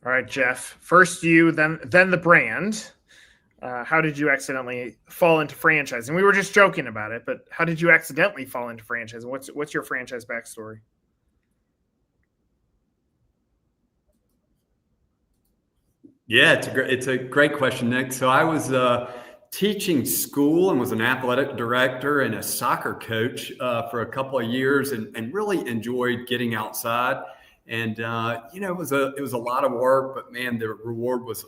All right, Jeff. First you, then the brand. How did you accidentally fall into franchising? We were just joking about it, but how did you accidentally fall into franchising? What's your franchise backstory? Yeah, it's a great question, Nick. So I was teaching school and was an athletic director and a soccer coach for a couple of years, and really enjoyed getting outside. And it was a lot of work, but man, the reward was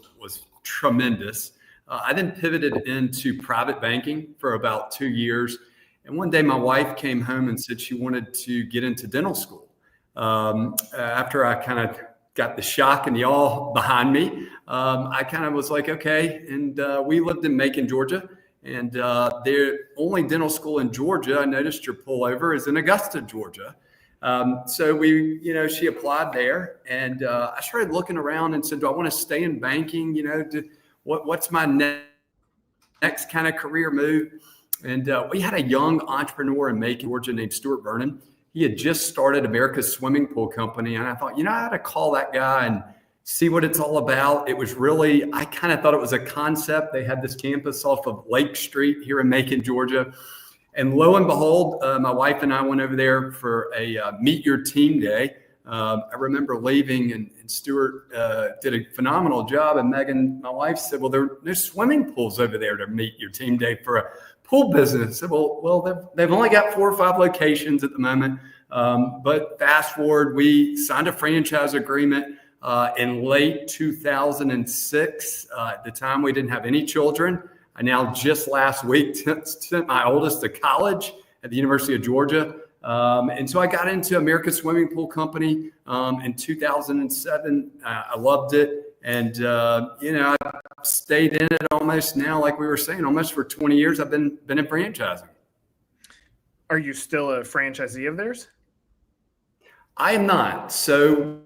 tremendous. I then pivoted into private banking for about 2 years, and one day my wife came home and said she wanted to get into dental school. After I kind of got the shock and the awe behind me, I kind of was like, okay. And we lived in Macon, Georgia, and the only dental school in Georgia, I noticed your pullover, is in Augusta, Georgia. So she applied there, and I started looking around and said, do I want to stay in banking? What's my next kind of career move? And we had a young entrepreneur in Macon, Georgia, named Stuart Vernon. He had just started America's Swimming Pool Company. And I thought, I had to call that guy and see what it's all about. It was really, I kind of thought it was a concept. They had this campus off of Lake Street here in Macon, Georgia. And lo and behold, my wife and I went over there for a meet your team day. I remember leaving, and Stuart did a phenomenal job. And Megan, my wife, said, well, there's swimming pools over there to meet your team day for a pool business. I said, well, they've only got 4 or 5 locations at the moment. But fast forward, we signed a franchise agreement in late 2006. At the time, we didn't have any children. I now just last week sent my oldest to college at the University of Georgia. And so I got into America's Swimming Pool Company in 2007. I loved it. And, I stayed in it almost now, like we were saying, almost for 20 years. I've been in franchising. Are you still a franchisee of theirs? I am not. So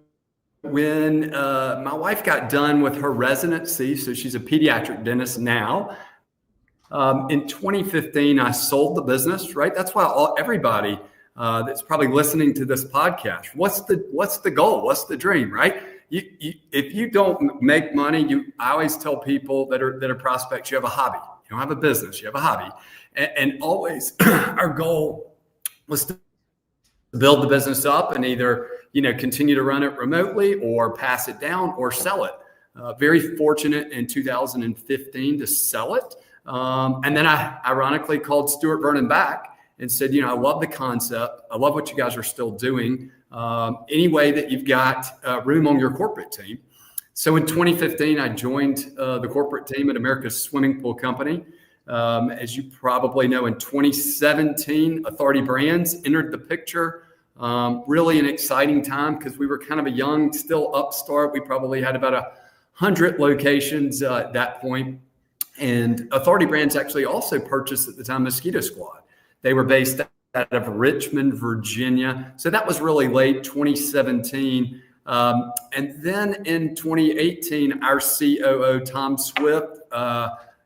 when my wife got done with her residency, so she's a pediatric dentist now, in 2015, I sold the business, right? That's why everybody that's probably listening to this podcast, what's the goal? What's the dream, right? If you don't make money, I always tell people that are prospects, you have a hobby. You don't have a business, you have a hobby. And always our goal was to build the business up and either, continue to run it remotely or pass it down or sell it. Very fortunate in 2015 to sell it. And then I ironically called Stuart Vernon back and said, I love the concept. I love what you guys are still doing. Any way that you've got room on your corporate team. So in 2015, I joined the corporate team at America's Swimming Pool Company. As you probably know, in 2017, Authority Brands entered the picture. Really an exciting time because we were kind of a young, still upstart. We probably had about 100 locations at that point. And Authority Brands actually also purchased at the time Mosquito Squad. They were based out of Richmond, Virginia. So that was really late 2017. And then in 2018, our COO, Tom Swift,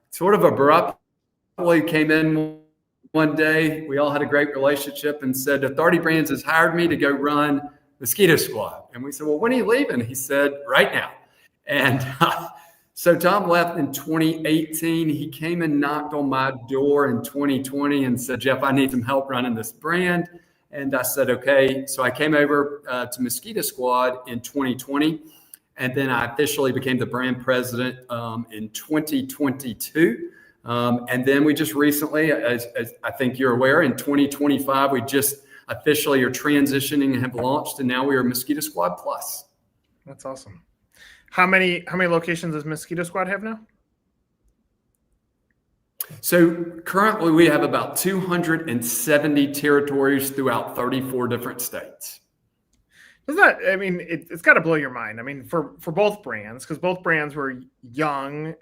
sort of abruptly came in one day. We all had a great relationship and said, Authority Brands has hired me to go run Mosquito Squad. And we said, well, when are you leaving? He said, right now. And so Tom left in 2018. He came and knocked on my door in 2020 and said, Jeff, I need some help running this brand. And I said, okay. So I came over to Mosquito Squad in 2020. And then I officially became the brand president in 2022. And then we just recently, as I think you're aware, in 2025, we just officially are transitioning and have launched. And now we are Mosquito Squad Plus. That's awesome. How many locations does Mosquito Squad have now? So currently we have about 270 territories throughout 34 different states. It's got to blow your mind. I mean, for both brands, because both brands were young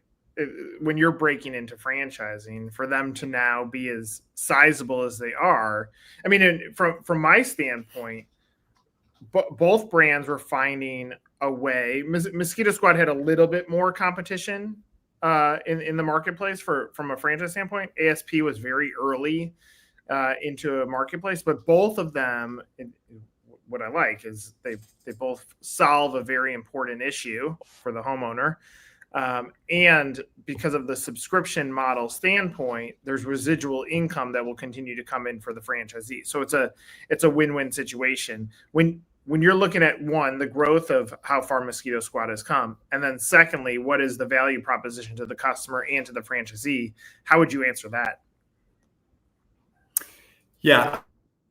when you're breaking into franchising, for them to now be as sizable as they are. I mean, from my standpoint, both brands were finding a way. Mosquito Squad had a little bit more competition in the marketplace from a franchise standpoint. ASP was very early into a marketplace, but both of them what I like is they both solve a very important issue for the homeowner. And because of the subscription model standpoint, there's residual income that will continue to come in for the franchisee. So it's a win-win situation. When you're looking at, one, the growth of how far Mosquito Squad has come, and then secondly, what is the value proposition to the customer and to the franchisee, how would you answer that? Yeah,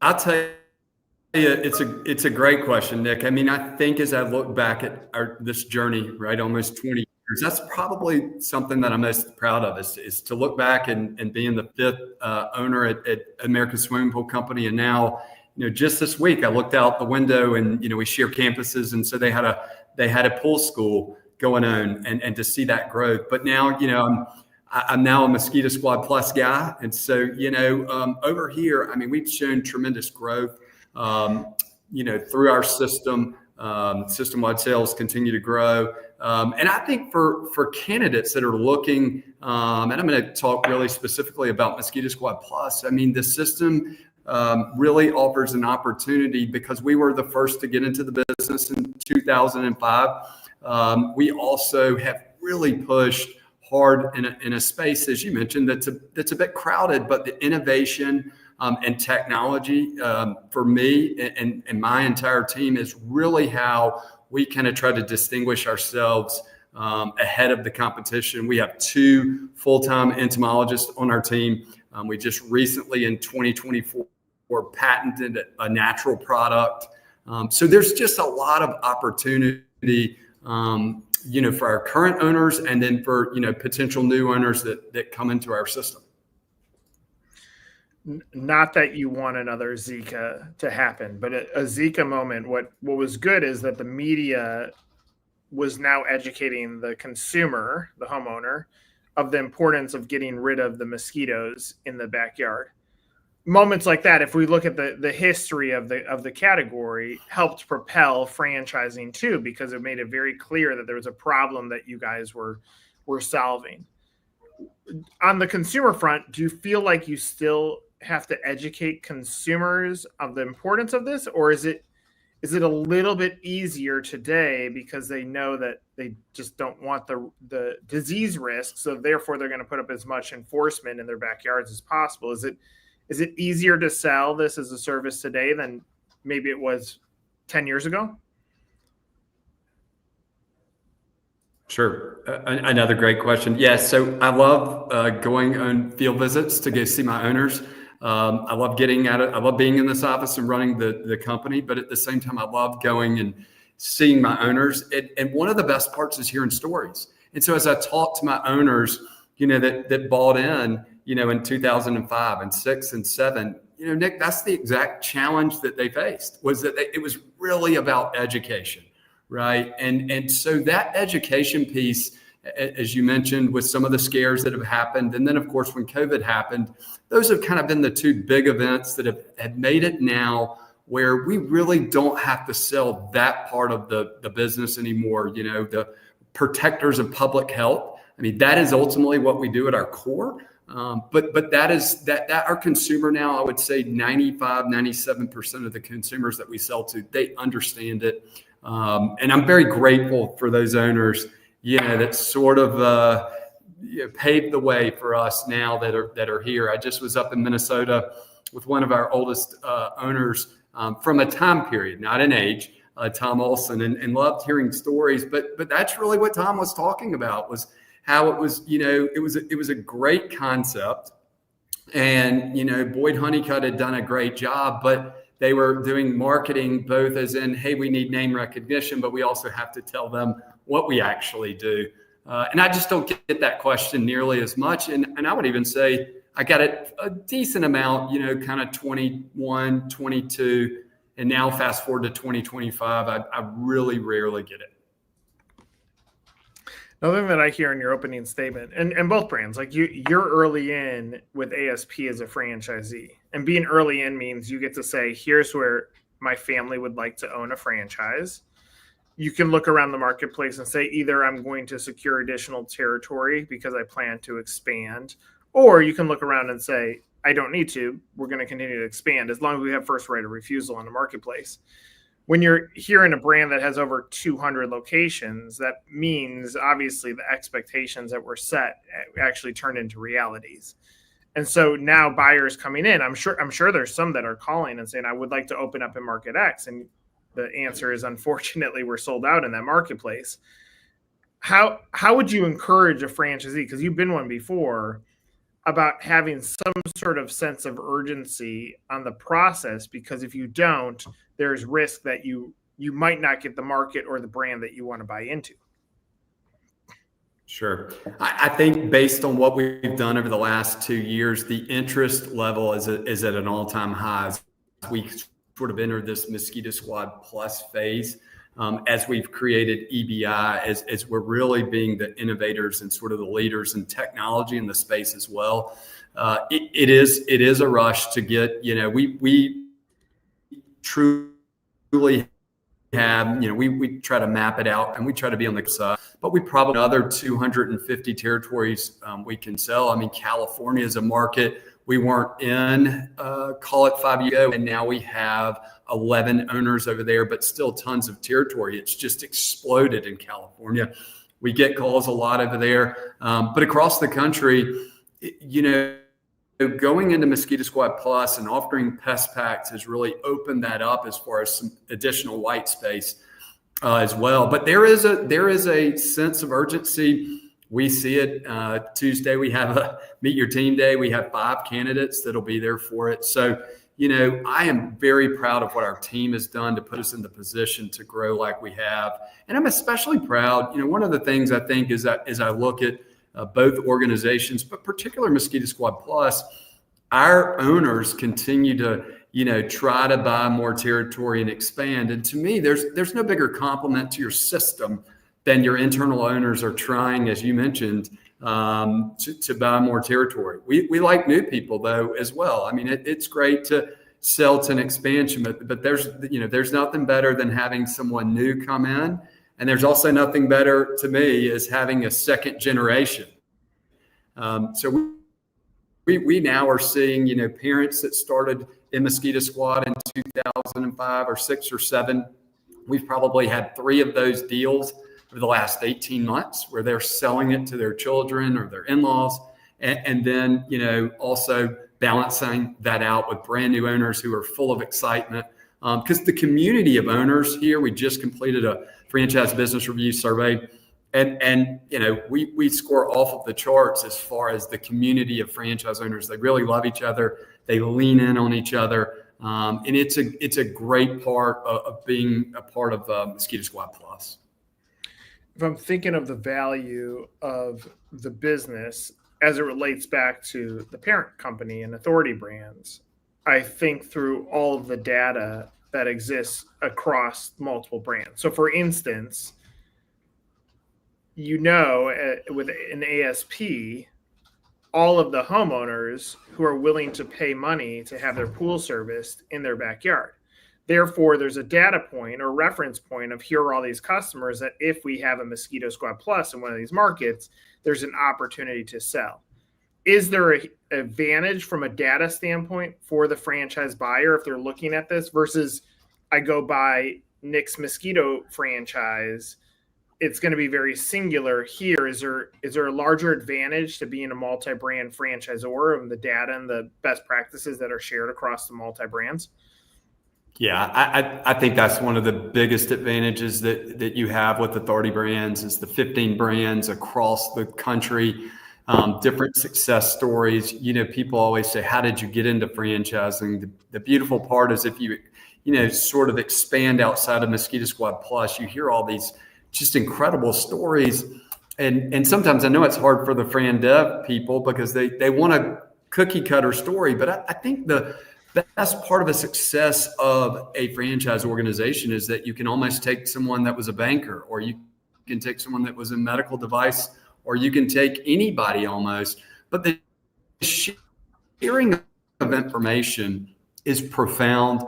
I'll tell you, it's a great question, Nick. I mean, I think as I look back at this journey, right, almost 20 years, that's probably something that I'm most proud of is to look back and being the fifth owner at American Swimming Pool Company. And now, just this week, I looked out the window and, we share campuses. And so they had a pool school going on and to see that growth. But now, I'm now a Mosquito Squad Plus guy. And so, over here, I mean, we've shown tremendous growth, through our system. System-wide sales continue to grow. And I think for candidates that are looking, and I'm going to talk really specifically about Mosquito Squad Plus, I mean, the system really offers an opportunity because we were the first to get into the business in 2005. We also have really pushed hard in a space, as you mentioned, that's a bit crowded, but the innovation and technology for me and my entire team is really how we kind of try to distinguish ourselves ahead of the competition. We have 2 full-time entomologists on our team. We just recently in 2024 patented a natural product. So there's just a lot of opportunity for our current owners and then for, potential new owners that come into our system. Not that you want another Zika to happen, but a Zika moment, what was good is that the media was now educating the consumer, the homeowner, of the importance of getting rid of the mosquitoes in the backyard. Moments like that, if we look at the history of the category, helped propel franchising too, because it made it very clear that there was a problem that you guys were solving. On the consumer front, do you feel like you still have to educate consumers of the importance of this, or is it a little bit easier today because they know that they just don't want the disease risk, so therefore they're going to put up as much enforcement in their backyards as possible? Is it easier to sell this as a service today than maybe it was 10 years ago? Sure. Another great question. Yeah. So I love going on field visits to go see my owners. I love I love being in this office and running the company, but at the same time, I love going and seeing my owners. And one of the best parts is hearing stories. And so as I talk to my owners, that bought in, in 2005 and 6 and 7, Nick, that's the exact challenge that they faced, was that it was really about education. Right. And so that education piece, as you mentioned, with some of the scares that have happened. And then, of course, when COVID happened, those have kind of been the 2 big events that have made it now where we really don't have to sell that part of the business anymore. The protectors of public health. I mean, that is ultimately what we do at our core. But that is that our consumer now, I would say 95, 97% of the consumers that we sell to, they understand it. And I'm very grateful for those owners, that sort of paved the way for us now that are here. I just was up in Minnesota with one of our oldest owners from a time period, not an age, Tom Olson, and loved hearing stories. But that's really what Tom was talking about, was how it was, it was a great concept. And, Boyd Honeycutt had done a great job, but they were doing marketing both as in, hey, we need name recognition, but we also have to tell them what we actually do. And I just don't get that question nearly as much. And I would even say I got it a decent amount, kind of 21, 22, and now fast forward to 2025, I really rarely get it. Another thing that I hear in your opening statement, and both brands, like you're early in with ASP as a franchisee, and being early in means you get to say, here's where my family would like to own a franchise. You can look around the marketplace and say, either I'm going to secure additional territory because I plan to expand, or you can look around and say, I don't need to. We're going to continue to expand as long as we have first right of refusal on the marketplace. when you're hearing a brand that has over 200 locations, that means obviously the expectations that were set actually turned into realities. And so now buyers coming in, I'm sure there's some that are calling and saying, I would like to open up in market X. And the answer is, unfortunately, we're sold out in that marketplace. How would you encourage a franchisee, because you've been one before, about having some sort of sense of urgency on the process? Because if you don't, there's risk that you might not get the market or the brand that you want to buy into. Sure. I think based on what we've done over the last 2 years, the interest level is at an all-time high. We sort of entered this Mosquito Squad Plus phase as we've created EBI, as we're really being the innovators and sort of the leaders in technology in the space as well. It is a rush to get, we truly have, we try to map it out and we try to be on the side, but we probably another 250 territories we can sell. I mean, California is a market we weren't in, call it 5 years ago, and now we have 11 owners over there, but still tons of territory. It's just exploded in California. We get calls a lot over there, but across the country, going into Mosquito Squad Plus and offering pest packs has really opened that up as far as some additional white space as well. But there is a sense of urgency. We see it. Tuesday, we have a Meet Your Team Day. We have 5 candidates that'll be there for it. So, I am very proud of what our team has done to put us in the position to grow like we have. And I'm especially proud. One of the things I think is that as I look at both organizations, but particularly Mosquito Squad Plus, our owners continue to, try to buy more territory and expand. And to me, there's no bigger compliment to your system than your internal owners are trying, as you mentioned, to buy more territory. We like new people though as well. I mean, it's great to sell to an expansion, but there's nothing better than having someone new come in. And there's also nothing better to me as having a second generation. So we now are seeing, parents that started in Mosquito Squad in 2005 or 6 or 7. We've probably had 3 of those deals over the last 18 months where they're selling it to their children or their in-laws. And then, also balancing that out with brand new owners who are full of excitement. Because the community of owners here, we just completed a franchise business review survey, and we score off of the charts as far as the community of franchise owners. They really love each other. They lean in on each other, and it's a great part of being a part of Mosquito Squad Plus. If I'm thinking of the value of the business as it relates back to the parent company and Authority Brands, I think through all of the data that exists across multiple brands. So for instance, with an ASP, all of the homeowners who are willing to pay money to have their pool serviced in their backyard. Therefore, there's a data point or reference point of here are all these customers that if we have a Mosquito Squad Plus in one of these markets, there's an opportunity to sell. Is there an advantage from a data standpoint for the franchise buyer if they're looking at this versus I go buy Nick's Mosquito franchise? It's going to be very singular here. Is there a larger advantage to being a multi-brand franchisor and the data and the best practices that are shared across the multi-brands? Yeah, I think that's one of the biggest advantages that you have with Authority Brands is the 15 brands across the country, different success stories. People always say, how did you get into franchising? The beautiful part is if you sort of expand outside of Mosquito Squad Plus, you hear all these just incredible stories. And sometimes I know it's hard for the Fran Dev people because they want a cookie cutter story, but I think the best part of a success of a franchise organization is that you can almost take someone that was a banker, or you can take someone that was in medical device, or you can take anybody almost, but the sharing of information is profound.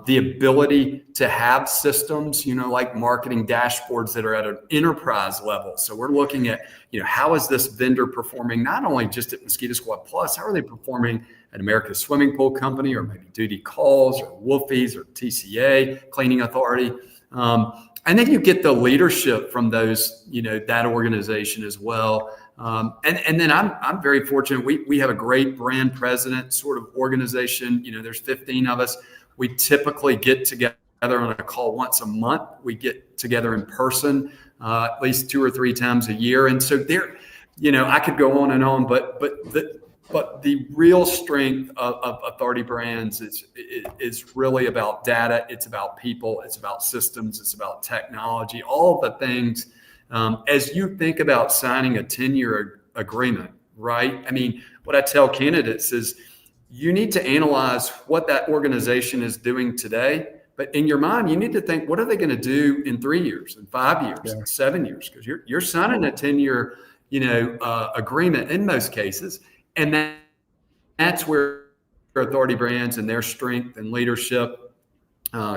the ability to have systems, like marketing dashboards that are at an enterprise level. So we're looking at, how is this vendor performing, not only just at Mosquito Squad Plus, how are they performing at America's Swimming Pool Company, or maybe Duty Calls, or Wolfies, or TCA, Cleaning Authority. And then you get the leadership from those, that organization as well. And then I'm very fortunate. We have a great brand president sort of organization. There's 15 of us. We typically get together on a call once a month. We get together in person at least 2 or 3 times a year. And so there, I could go on and on, but the real strength of Authority Brands is really about data. It's about people. It's about systems. It's about technology. All the things. As you think about signing a 10-year agreement, right? I mean, what I tell candidates is you need to analyze what that organization is doing today. But in your mind, you need to think, what are they going to do in 3 years, in 5 years, in 7 years? Because you're signing a 10-year, agreement in most cases. And that's where Authority Brands and their strength and leadership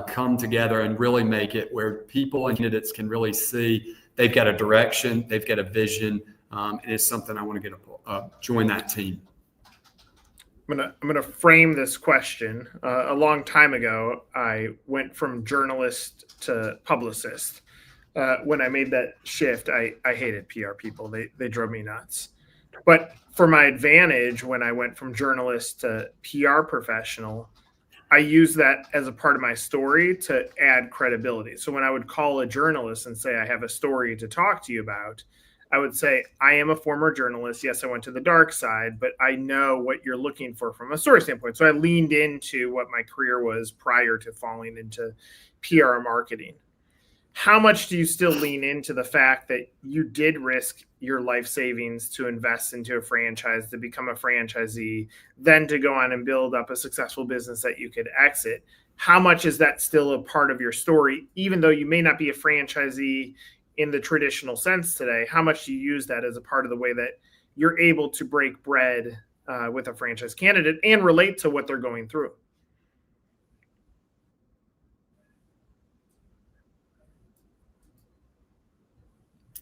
come together and really make it where people and candidates can really see they've got a direction, they've got a vision, and it's something I want to get join that team. I'm gonna frame this question. A long time ago, I went from journalist to publicist. When I made that shift, I hated PR people. They drove me nuts. But for my advantage, when I went from journalist to PR professional, I used that as a part of my story to add credibility. So when I would call a journalist and say, I have a story to talk to you about, I would say, I am a former journalist. Yes, I went to the dark side, but I know what you're looking for from a story standpoint. So I leaned into what my career was prior to falling into PR marketing. How much do you still lean into the fact that you did risk your life savings to invest into a franchise, to become a franchisee, then to go on and build up a successful business that you could exit? How much is that still a part of your story, even though you may not be a franchisee in the traditional sense today? How much do you use that as a part of the way that you're able to break bread with a franchise candidate and relate to what they're going through?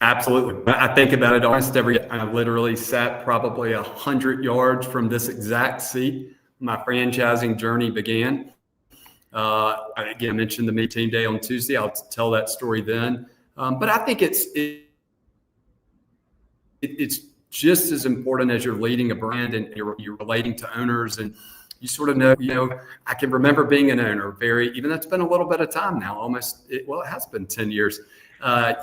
Absolutely. I think about it almost every day. I literally sat probably 100 yards from this exact seat. My franchising journey began. Again, I mentioned the meeting day on Tuesday. I'll tell that story then. But I think it's just as important as you're leading a brand and you're relating to owners, and you sort of know, I can remember being an owner even though it's been a little bit of time now, it has been 10 years.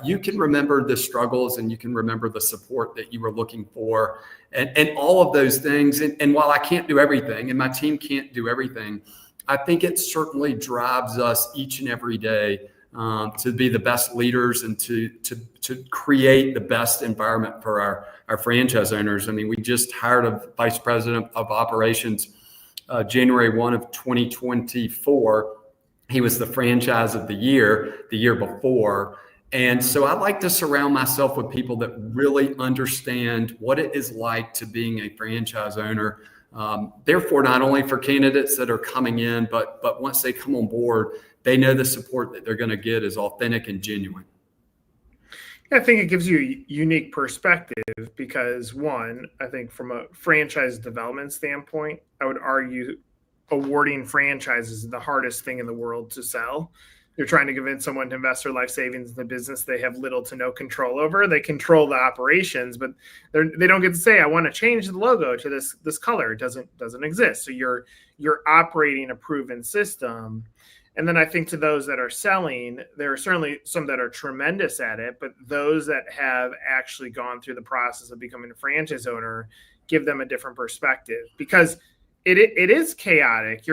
You can remember the struggles and you can remember the support that you were looking for and all of those things. And while I can't do everything and my team can't do everything, I think it certainly drives us each and every day to be the best leaders and to create the best environment for our franchise owners. I mean, we just hired a vice president of operations January 1 of 2024. He was the franchise of the year before. And so I like to surround myself with people that really understand what it is like to being a franchise owner. Therefore, not only for candidates that are coming in, but once they come on board, they know the support that they're going to get is authentic and genuine. I think it gives you a unique perspective because, one, I think from a franchise development standpoint, I would argue awarding franchises is the hardest thing in the world to sell. You're trying to convince someone to invest their life savings in the business they have little to no control over. They control the operations, but they don't get to say, I want to change the logo to this color. It doesn't exist. So you're operating a proven system. And then I think to those that are selling, there are certainly some that are tremendous at it, but those that have actually gone through the process of becoming a franchise owner give them a different perspective because it is chaotic.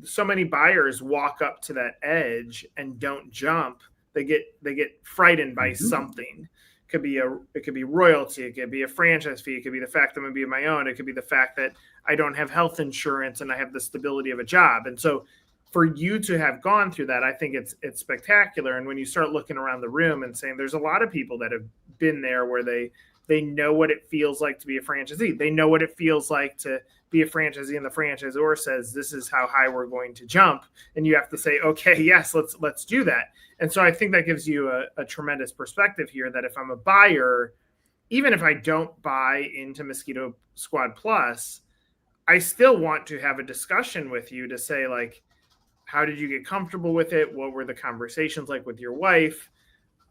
So many buyers walk up to that edge and don't jump. They get frightened by something. It could be royalty. It could be a franchise fee. It could be the fact that I'm going to be on my own. It could be the fact that I don't have health insurance and I have the stability of a job. And so for you to have gone through that, I think it's spectacular. And when you start looking around the room and saying there's a lot of people that have been there where they know what it feels like to be a franchisee. They know what it feels like to be a franchisee and the franchisor says, this is how high we're going to jump. And you have to say, okay, yes, let's do that. And so I think that gives you a tremendous perspective here that if I'm a buyer, even if I don't buy into Mosquito Squad Plus, I still want to have a discussion with you to say, like, how did you get comfortable with it? What were the conversations like with your wife?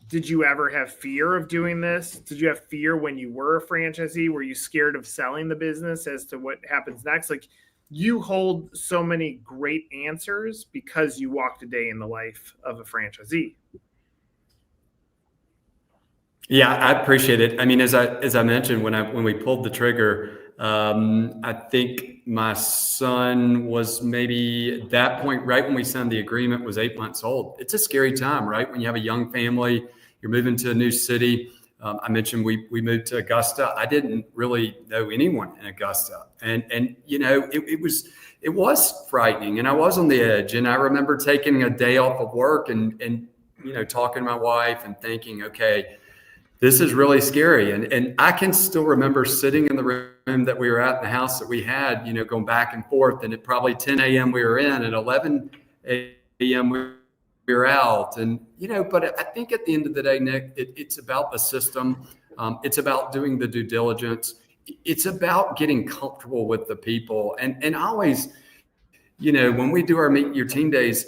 Did you ever have fear of doing this? Did you have fear when you were a franchisee? Were you scared of selling the business as to what happens next? Like, you hold so many great answers because you walked a day in the life of a franchisee. Yeah, I appreciate it. I mean, as I mentioned, when we pulled the trigger, I think my son was maybe at that point, right when we signed the agreement, was 8 months old. It's a scary time, right? When you have a young family, you're moving to a new city. I mentioned we moved to Augusta. I didn't really know anyone in Augusta, and it was frightening, and I was on the edge. And I remember taking a day off of work and talking to my wife and thinking, okay, this is really scary. And I can still remember sitting in the room that we were at in the house that we had, going back and forth. And at probably 10 a.m. we were in, at 11 a.m. we were out. And, but I think at the end of the day, Nick, it's about the system. It's about doing the due diligence. It's about getting comfortable with the people. And always, when we do our Meet Your Team days,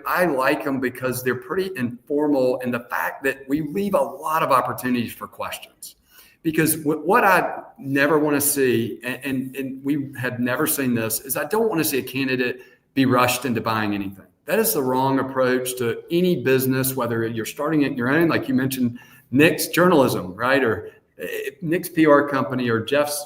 I like them because they're pretty informal, and the fact that we leave a lot of opportunities for questions. Because what I never want to see, and we have never seen this, is I don't want to see a candidate be rushed into buying anything. That is the wrong approach to any business, whether you're starting it your own, like you mentioned, Nick's journalism, right? Or Nick's PR company, or Jeff's,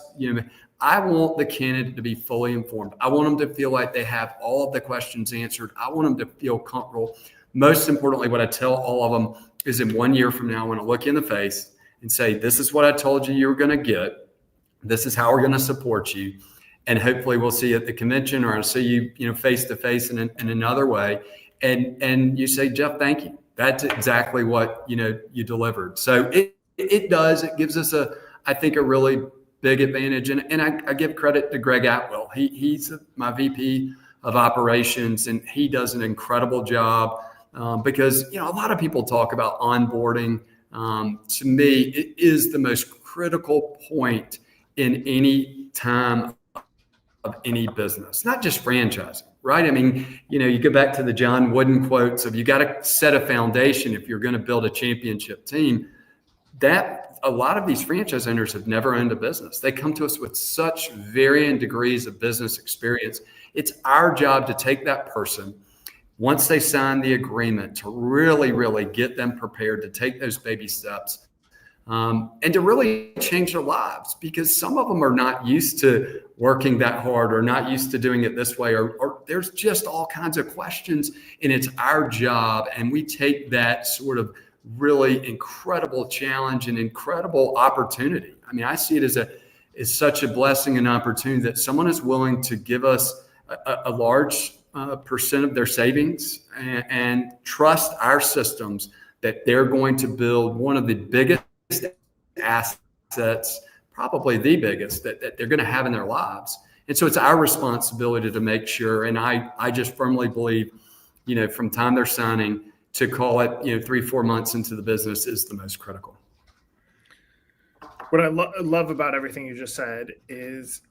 I want the candidate to be fully informed. I want them to feel like they have all of the questions answered. I want them to feel comfortable. Most importantly, what I tell all of them is, in 1 year from now, I want to look you in the face and say, this is what I told you were going to get. This is how we're going to support you. And hopefully we'll see you at the convention, or I'll see you, face to face in another way. And you say, Jeff, thank you. That's exactly what, you delivered. So it does. It gives us I think a really big advantage. And I give credit to Greg Atwell. He's my VP of operations, and he does an incredible job because, a lot of people talk about onboarding. To me, it is the most critical point in any time of any business, not just franchising, right? I mean, you go back to the John Wooden quotes of, you got to set a foundation if you're going to build a championship team. That a lot of these franchise owners have never owned a business. They come to us with such varying degrees of business experience. It's our job to take that person, once they sign the agreement, to really, really get them prepared to take those baby steps and to really change their lives, because some of them are not used to working that hard, or not used to doing it this way, or there's just all kinds of questions, and it's our job. And we take that sort of really incredible challenge and incredible opportunity. I mean, I see it as such a blessing and opportunity that someone is willing to give us a large percent of their savings and trust our systems that they're going to build one of the biggest assets, probably the biggest, that they're going to have in their lives. And so it's our responsibility to make sure. And I just firmly believe, from time they're signing to call it, 3-4 months into the business is the most critical. What I love about everything you just said is,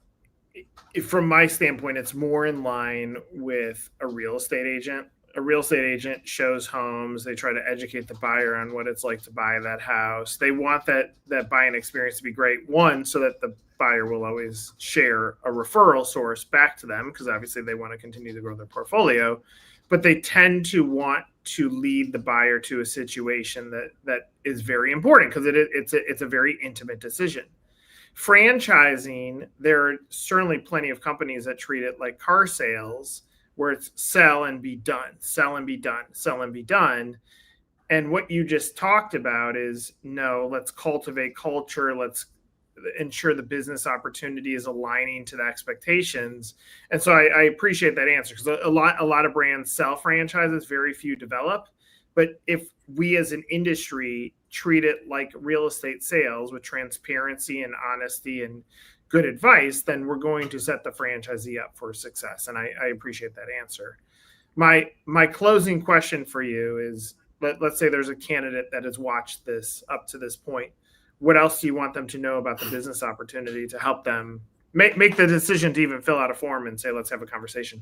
from my standpoint, it's more in line with a real estate agent. A real estate agent shows homes. They try to educate the buyer on what it's like to buy that house. They want that buying experience to be great. One, so that the buyer will always share a referral source back to them, because obviously they want to continue to grow their portfolio. But they tend to want to lead the buyer to a situation that is very important, because it's a very intimate decision. Franchising, there are certainly plenty of companies that treat it like car sales, where it's sell and be done, sell and be done, sell and be done. And what you just talked about is, no, let's cultivate culture. Let's ensure the business opportunity is aligning to the expectations. And so I appreciate that answer, because a lot of brands sell franchises, very few develop. But if we as an industry treat it like real estate sales, with transparency and honesty and good advice, then we're going to set the franchisee up for success. And I appreciate that answer. My closing question for you is, let's say there's a candidate that has watched this up to this point. What else do you want them to know about the business opportunity to help them make the decision to even fill out a form and say, let's have a conversation?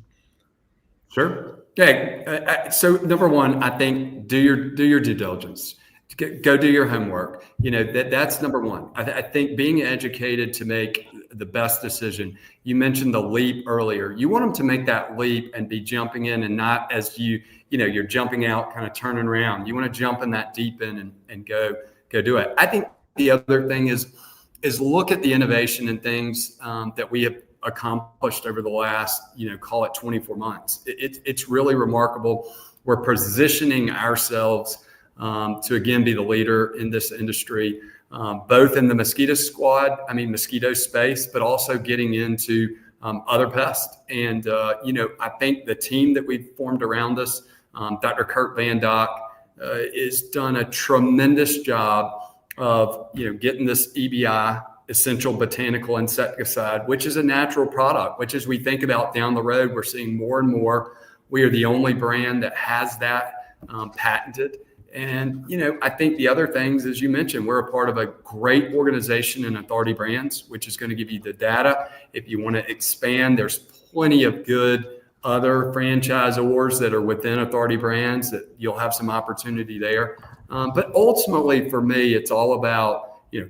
Sure. Yeah. So number one, I think do your due diligence. Go do your homework. That's number one. I think being educated to make the best decision. You mentioned the leap earlier. You want them to make that leap and be jumping in, and not as you're jumping out, kind of turning around. You want to jump in that deep end and go do it. I think the other thing is look at the innovation and things that we have accomplished over the last, call it 24 months. It's really remarkable. We're positioning ourselves to again be the leader in this industry, both in the mosquito space, but also getting into other pests. And I think the team that we've formed around us, Dr. Kurt Van Dock, has done a tremendous job of getting this EBI, essential botanical insecticide, which is a natural product, which as we think about down the road, we're seeing more and more. We are the only brand that has that patented. And, I think the other things, as you mentioned, we're a part of a great organization in Authority Brands, which is going to give you the data. If you want to expand, there's plenty of good other franchisors that are within Authority Brands that you'll have some opportunity there. But ultimately for me, it's all about,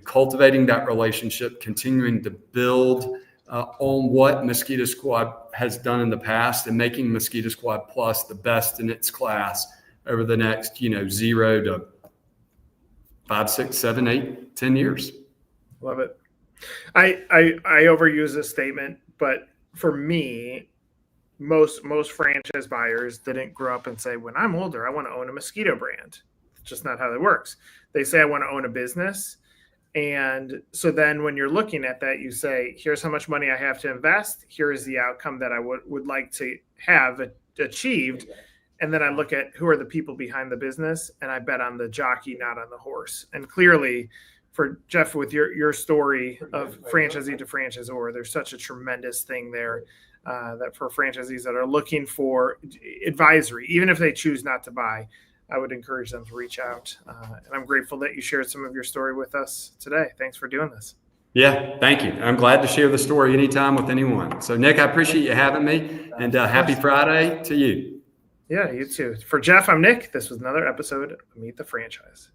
cultivating that relationship, continuing to build on what Mosquito Squad has done in the past, and making Mosquito Squad Plus the best in its class over the next, 0 to 5, 6, 7, 8, 10 years. Love it. I overuse this statement, but for me, most franchise buyers didn't grow up and say, when I'm older, I want to own a mosquito brand. It's just not how that works. They say, I want to own a business. And so then when you're looking at that, you say, here's how much money I have to invest. Here is the outcome that I would like to have achieved. And then I look at who are the people behind the business, and I bet on the jockey, not on the horse. And clearly for Jeff, with your story of franchisee to franchisor, there's such a tremendous thing there that for franchisees that are looking for advisory, even if they choose not to buy, I would encourage them to reach out. And I'm grateful that you shared some of your story with us today. Thanks for doing this. Yeah, thank you. I'm glad to share the story anytime with anyone. So, Nick, I appreciate you having me, and happy Friday to you. Yeah, you too. For Jeff, I'm Nick. This was another episode of Meet the Franchise.